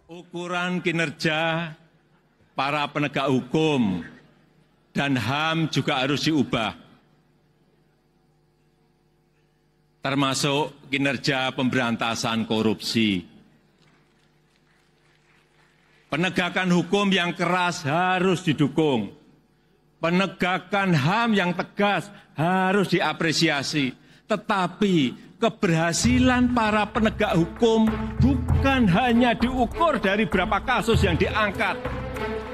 Ukuran kinerja para penegak hukum dan HAM juga harus diubah, termasuk kinerja pemberantasan korupsi. Penegakan hukum yang keras harus didukung. Penegakan HAM yang tegas harus diapresiasi. Tetapi keberhasilan para penegak hukum bukan hanya diukur dari berapa kasus yang diangkat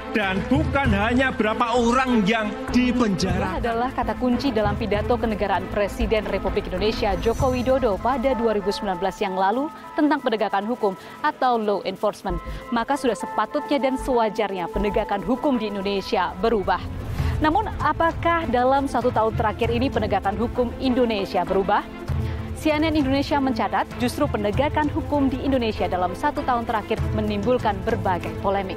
dan bukan hanya berapa orang yang dipenjara. Adalah kata kunci dalam pidato kenegaraan Presiden Republik Indonesia Joko Widodo pada 2019 yang lalu tentang penegakan hukum atau law enforcement. Maka sudah sepatutnya dan sewajarnya penegakan hukum di Indonesia berubah. Namun apakah dalam 1 tahun terakhir ini penegakan hukum Indonesia berubah? CNN Indonesia mencatat justru penegakan hukum di Indonesia dalam 1 tahun terakhir menimbulkan berbagai polemik.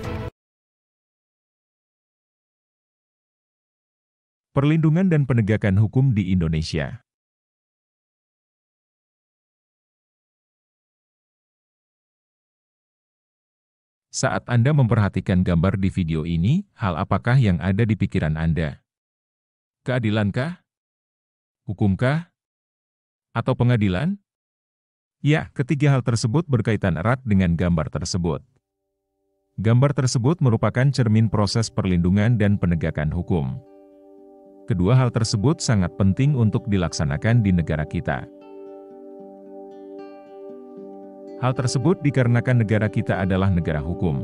Perlindungan dan penegakan hukum di Indonesia. Saat Anda memperhatikan gambar di video ini, hal apakah yang ada di pikiran Anda? Keadilankah? Hukumkah? Atau pengadilan? Ya, ketiga hal tersebut berkaitan erat dengan gambar tersebut. Gambar tersebut merupakan cermin proses perlindungan dan penegakan hukum. Kedua hal tersebut sangat penting untuk dilaksanakan di negara kita. Hal tersebut dikarenakan negara kita adalah negara hukum.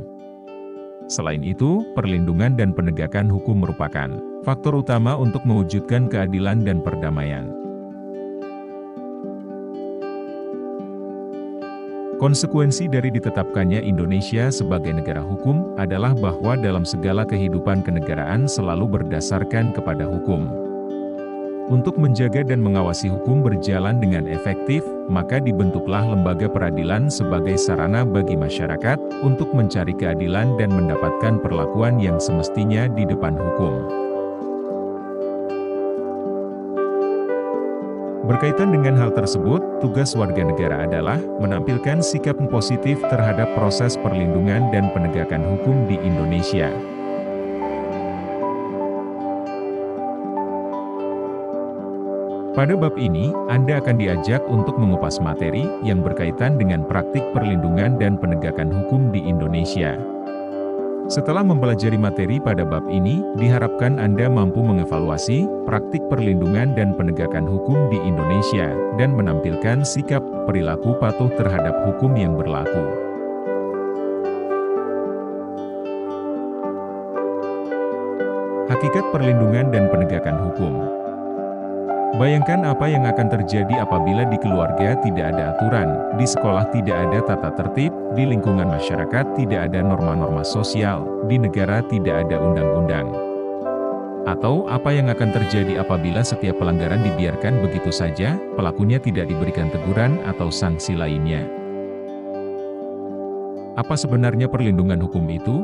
Selain itu, perlindungan dan penegakan hukum merupakan faktor utama untuk mewujudkan keadilan dan perdamaian. Konsekuensi dari ditetapkannya Indonesia sebagai negara hukum adalah bahwa dalam segala kehidupan kenegaraan selalu berdasarkan kepada hukum. Untuk menjaga dan mengawasi hukum berjalan dengan efektif, maka dibentuklah lembaga peradilan sebagai sarana bagi masyarakat untuk mencari keadilan dan mendapatkan perlakuan yang semestinya di depan hukum. Berkaitan dengan hal tersebut, tugas warga negara adalah menampilkan sikap positif terhadap proses perlindungan dan penegakan hukum di Indonesia. Pada bab ini, Anda akan diajak untuk mengupas materi yang berkaitan dengan praktik perlindungan dan penegakan hukum di Indonesia. Setelah mempelajari materi pada bab ini, diharapkan Anda mampu mengevaluasi praktik perlindungan dan penegakan hukum di Indonesia, dan menampilkan sikap perilaku patuh terhadap hukum yang berlaku. Hakikat perlindungan dan penegakan hukum. Bayangkan apa yang akan terjadi apabila di keluarga tidak ada aturan, di sekolah tidak ada tata tertib, di lingkungan masyarakat tidak ada norma-norma sosial, di negara tidak ada undang-undang. Atau apa yang akan terjadi apabila setiap pelanggaran dibiarkan begitu saja, pelakunya tidak diberikan teguran atau sanksi lainnya. Apa sebenarnya perlindungan hukum itu?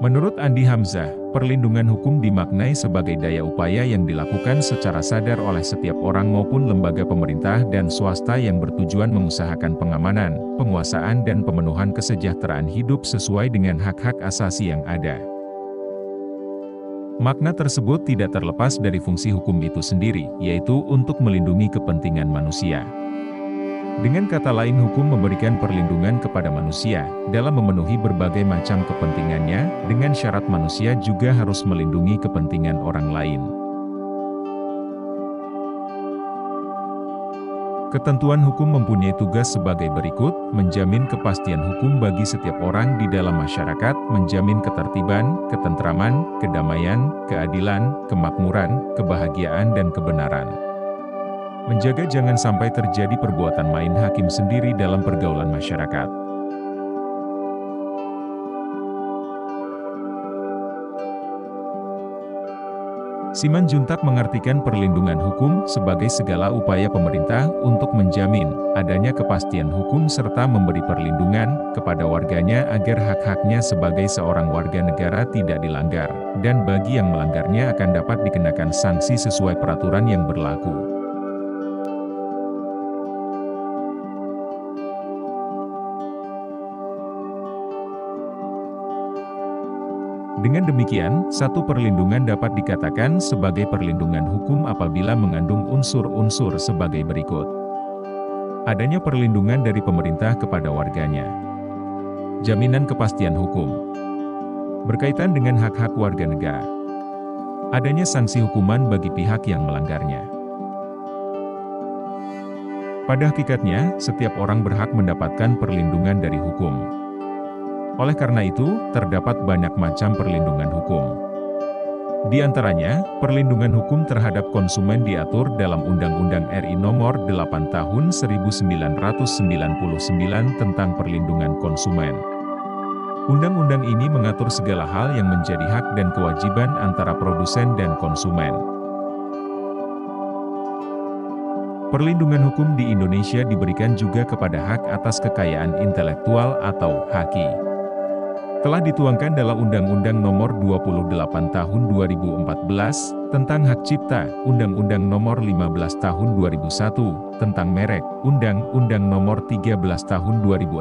Menurut Andi Hamzah, perlindungan hukum dimaknai sebagai daya upaya yang dilakukan secara sadar oleh setiap orang maupun lembaga pemerintah dan swasta yang bertujuan mengusahakan pengamanan, penguasaan dan pemenuhan kesejahteraan hidup sesuai dengan hak-hak asasi yang ada. Makna tersebut tidak terlepas dari fungsi hukum itu sendiri, yaitu untuk melindungi kepentingan manusia. Dengan kata lain, hukum memberikan perlindungan kepada manusia dalam memenuhi berbagai macam kepentingannya, dengan syarat manusia juga harus melindungi kepentingan orang lain. Ketentuan hukum mempunyai tugas sebagai berikut: menjamin kepastian hukum bagi setiap orang di dalam masyarakat, menjamin ketertiban, ketentraman, kedamaian, keadilan, kemakmuran, kebahagiaan dan kebenaran. Menjaga jangan sampai terjadi perbuatan main hakim sendiri dalam pergaulan masyarakat. Simanjuntak mengartikan perlindungan hukum sebagai segala upaya pemerintah untuk menjamin adanya kepastian hukum serta memberi perlindungan kepada warganya agar hak-haknya sebagai seorang warga negara tidak dilanggar, dan bagi yang melanggarnya akan dapat dikenakan sanksi sesuai peraturan yang berlaku. Dengan demikian, satu perlindungan dapat dikatakan sebagai perlindungan hukum apabila mengandung unsur-unsur sebagai berikut. Adanya perlindungan dari pemerintah kepada warganya. Jaminan kepastian hukum. Berkaitan dengan hak-hak warga negara. Adanya sanksi hukuman bagi pihak yang melanggarnya. Pada hakikatnya, setiap orang berhak mendapatkan perlindungan dari hukum. Oleh karena itu, terdapat banyak macam perlindungan hukum. Di antaranya, perlindungan hukum terhadap konsumen diatur dalam Undang-Undang RI Nomor 8 Tahun 1999 tentang perlindungan konsumen. Undang-undang ini mengatur segala hal yang menjadi hak dan kewajiban antara produsen dan konsumen. Perlindungan hukum di Indonesia diberikan juga kepada hak atas kekayaan intelektual atau HAKI. Telah dituangkan dalam Undang-Undang Nomor 28 Tahun 2014 tentang Hak Cipta, Undang-Undang Nomor 15 Tahun 2001 tentang merek, Undang-Undang Nomor 13 Tahun 2016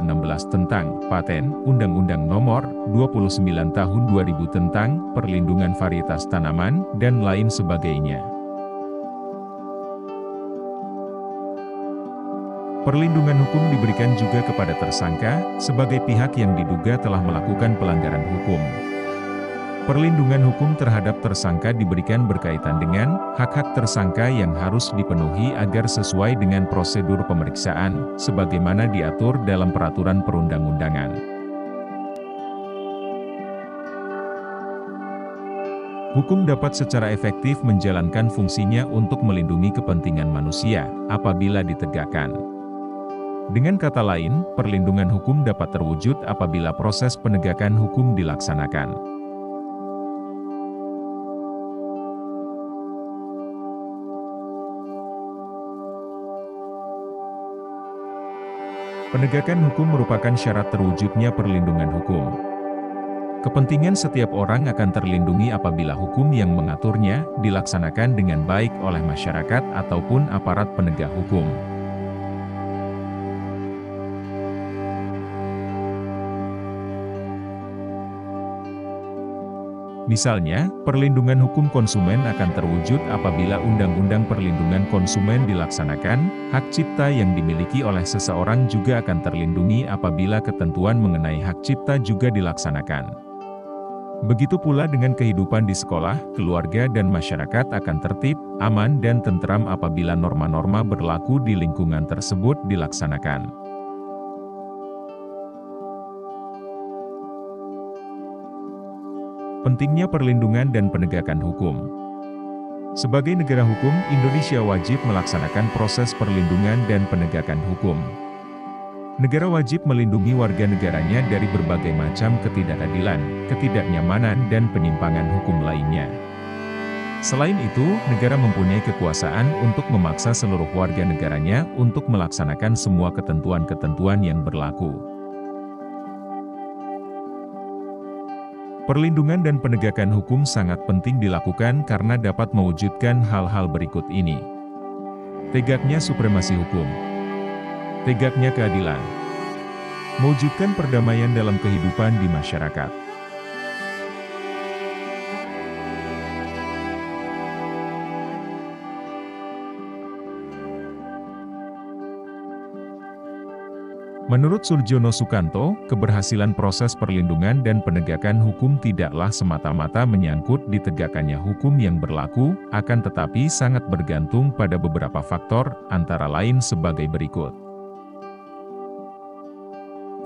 tentang paten, Undang-Undang Nomor 29 Tahun 2000 tentang perlindungan varietas tanaman, dan lain sebagainya. Perlindungan hukum diberikan juga kepada tersangka, sebagai pihak yang diduga telah melakukan pelanggaran hukum. Perlindungan hukum terhadap tersangka diberikan berkaitan dengan hak-hak tersangka yang harus dipenuhi agar sesuai dengan prosedur pemeriksaan, sebagaimana diatur dalam peraturan perundang-undangan. Hukum dapat secara efektif menjalankan fungsinya untuk melindungi kepentingan manusia, apabila ditegakkan. Dengan kata lain, perlindungan hukum dapat terwujud apabila proses penegakan hukum dilaksanakan. Penegakan hukum merupakan syarat terwujudnya perlindungan hukum. Kepentingan setiap orang akan terlindungi apabila hukum yang mengaturnya dilaksanakan dengan baik oleh masyarakat ataupun aparat penegak hukum. Misalnya, perlindungan hukum konsumen akan terwujud apabila Undang-Undang Perlindungan Konsumen dilaksanakan, hak cipta yang dimiliki oleh seseorang juga akan terlindungi apabila ketentuan mengenai hak cipta juga dilaksanakan. Begitu pula dengan kehidupan di sekolah, keluarga dan masyarakat akan tertib, aman dan tentram apabila norma-norma berlaku di lingkungan tersebut dilaksanakan. Pentingnya perlindungan dan penegakan hukum. Sebagai negara hukum, Indonesia wajib melaksanakan proses perlindungan dan penegakan hukum. Negara wajib melindungi warga negaranya dari berbagai macam ketidakadilan, ketidaknyamanan dan penyimpangan hukum lainnya. Selain itu, negara mempunyai kekuasaan untuk memaksa seluruh warga negaranya untuk melaksanakan semua ketentuan-ketentuan yang berlaku. Perlindungan dan penegakan hukum sangat penting dilakukan karena dapat mewujudkan hal-hal berikut ini. Tegaknya supremasi hukum. Tegaknya keadilan. Mewujudkan perdamaian dalam kehidupan di masyarakat. Menurut Surjono Sukanto, keberhasilan proses perlindungan dan penegakan hukum tidaklah semata-mata menyangkut ditegakkannya hukum yang berlaku, akan tetapi sangat bergantung pada beberapa faktor, antara lain sebagai berikut.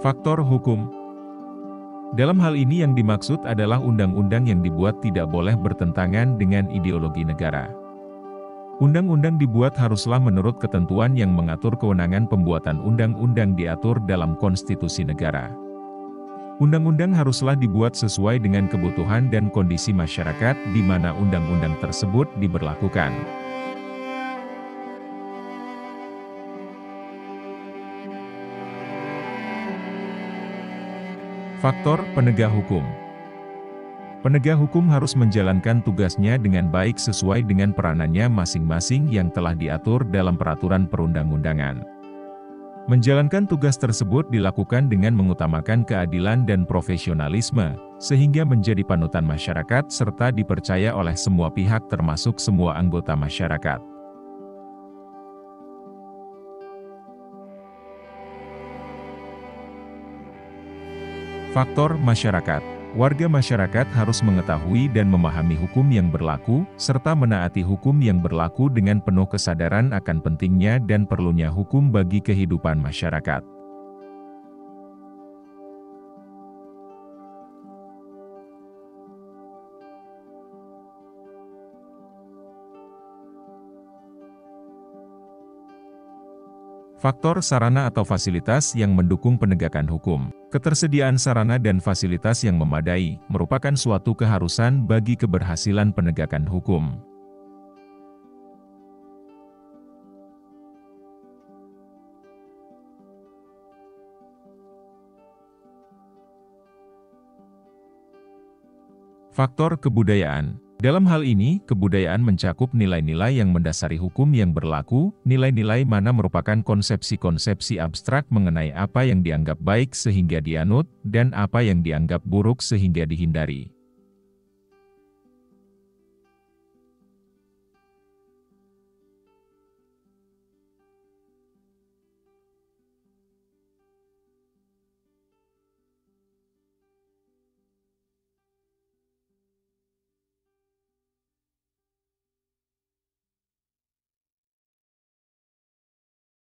Faktor hukum. Dalam hal ini yang dimaksud adalah undang-undang yang dibuat tidak boleh bertentangan dengan ideologi negara. Undang-undang dibuat haruslah menurut ketentuan yang mengatur kewenangan pembuatan undang-undang diatur dalam konstitusi negara. Undang-undang haruslah dibuat sesuai dengan kebutuhan dan kondisi masyarakat di mana undang-undang tersebut diberlakukan. Faktor penegak hukum. Penegak hukum harus menjalankan tugasnya dengan baik sesuai dengan peranannya masing-masing yang telah diatur dalam peraturan perundang-undangan. Menjalankan tugas tersebut dilakukan dengan mengutamakan keadilan dan profesionalisme, sehingga menjadi panutan masyarakat serta dipercaya oleh semua pihak termasuk semua anggota masyarakat. Faktor masyarakat. Warga masyarakat harus mengetahui dan memahami hukum yang berlaku, serta menaati hukum yang berlaku dengan penuh kesadaran akan pentingnya dan perlunya hukum bagi kehidupan masyarakat. Faktor sarana atau fasilitas yang mendukung penegakan hukum. Ketersediaan sarana dan fasilitas yang memadai merupakan suatu keharusan bagi keberhasilan penegakan hukum. Faktor kebudayaan. Dalam hal ini, kebudayaan mencakup nilai-nilai yang mendasari hukum yang berlaku, nilai-nilai mana merupakan konsepsi-konsepsi abstrak mengenai apa yang dianggap baik sehingga dianut, dan apa yang dianggap buruk sehingga dihindari.